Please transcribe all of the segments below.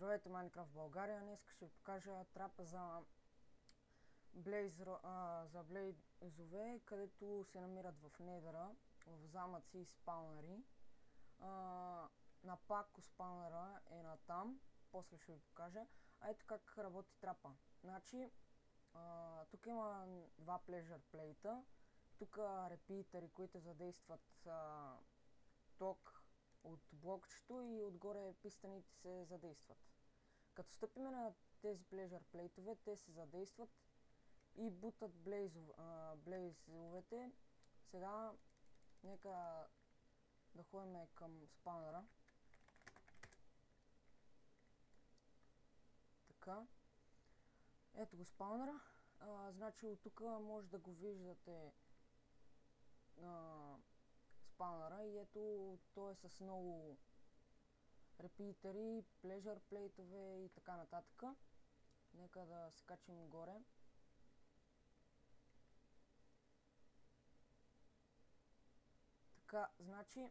Здравейте, Майнкрафт България. Днес ще ви покажа трапа за блейзове, където се намират в недъра, в замъци и спаунери. На пако спаунера е на там, после ще ви покажа. А ето как работи трапа. Значи, тук има два pleasure плейта. Тук репитери, които задействат ток от блокчето и отгоре пистаните се задействат. Като стъпиме на тези pleasure плейтове, те се задействат и бутат блейзовете. Сега нека да ходим към спаунера. Така. Ето го спаунера. Значи от тук може да го виждате спаунера и ето той е с много репитери, pleasure плейтове и така нататък. Нека да се качим горе. Така, значи,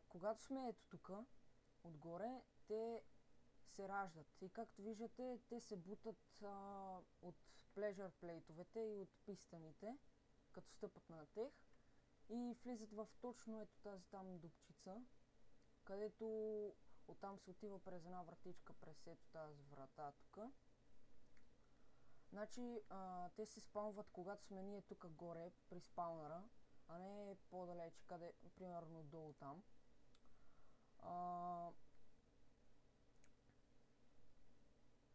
когато сме ето тук, отгоре, те се раждат. И както виждате, те се бутат от pleasure плейтовете и от пистаните, като стъпат на тях. И влизат в точно ето тази там дупчица, където оттам се отива през една вратичка, през ето тази врата тук. Значи, те се спаунват, когато сме ние тук горе, при спаунера, а не по-далече, къде, примерно долу там.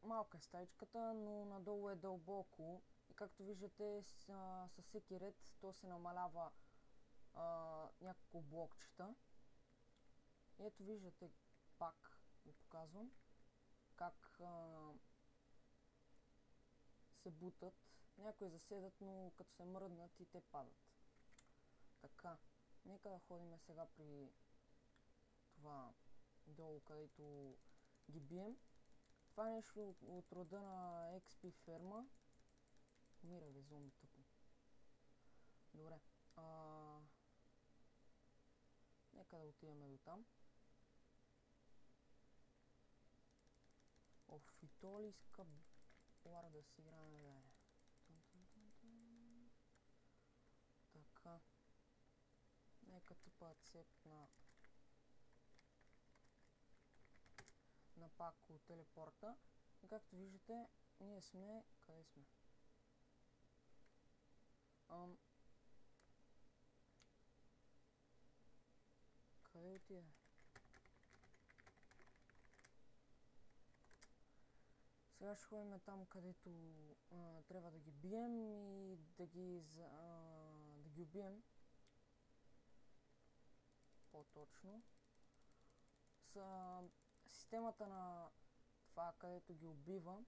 Малка е стаичката, но надолу е дълбоко. И както виждате, със всеки ред то се намалява няколко блокчета. И ето виждате, пак ви показвам, как се бутат. Някои заседат, но като се мръднат и те падат. Така, нека да ходим сега при това долу, където ги бием. Това е нещо от рода на XP ферма. Умира ви зомби тъпо. Добре. Нека да отидем до там. Оф, и то ли иска Лара да си играме, бе. Така. Нека тъпа цеп на пако телепорта. И както виждате, ние сме... Къде сме? Къде отиде? Сега ще ходим там, където трябва да ги бием и да ги убием. По-точно. Системата на това, където ги убива,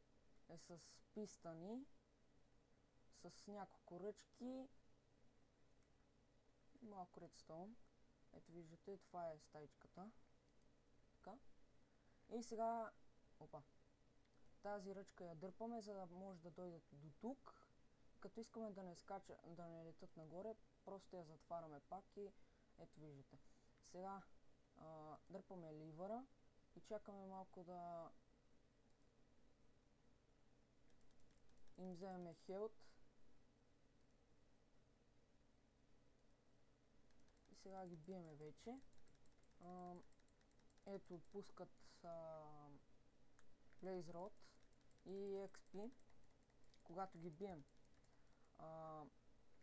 е с пистани, с няколко ръчки и малко редстоун. Ето виждате, това е стаичката. Така. И сега... Опа. Тази ръчка я дърпаме, за да може да дойдат до тук. Като искаме да не летат нагоре, просто я затваряме пак и ето виждате. Сега дърпаме ливъра и чакаме малко да им вземем хелт. И сега ги биеме вече. Ето отпускат Blaze Rod и XP, когато ги бием.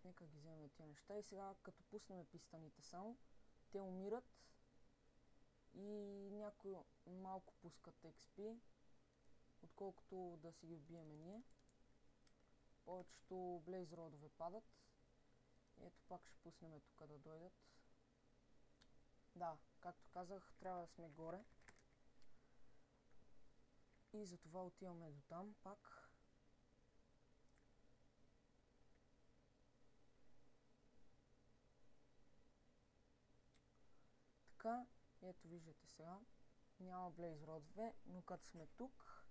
Нека ги вземем тия неща и сега като пуснем пистаните само, те умират и някои малко пускат XP, отколкото да си ги убиеме ние. Повечето Blaze Rodове падат. Ето пак ще пуснем тук да дойдат. Да, както казах, трябва да сме горе. И затова отиваме до там пак. Така, ето виждате сега. Няма Blaze Rodове, но като сме тук,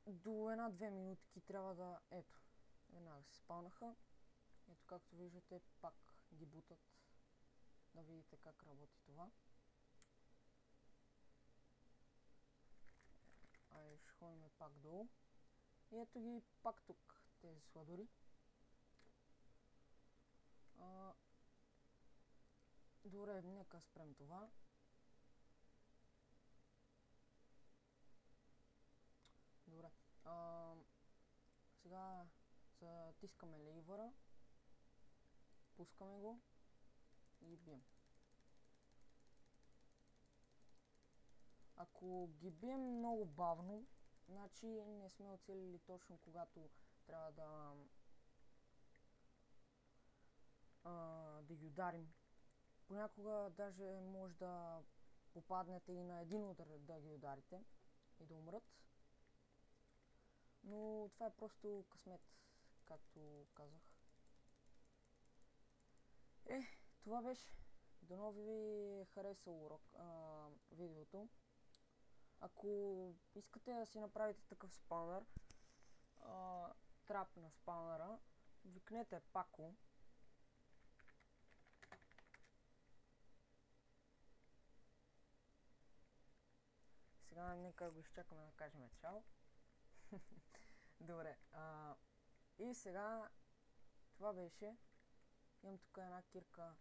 до една-две минутки трябва да... Ето, веднага се спаунаха. Ето както виждате, пак ги бутат. Да видите как работи това. ходим пак долу. И ето ги пак тук, тези сладури. Добре, нека спрем това. Добре. Сега затискаме ливъра. Пускаме го и бием. Ако ги бием много бавно, значи не сме оцелили точно когато трябва да ги ударим. Понякога даже може да попаднете и на един удар да ги ударите и да умрат. Но това е просто късмет, както казах. Това беше. Дано ви хареса видеото. Ако искате да си направите такъв спаунър, трап на спаунъра, викнете Пако. Сега нека го изчакаме да кажем чао. Добре. И сега това беше. Имам тук една кирка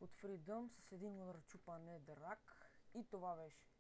от Freedom с един удар чупа недърак. И това беше.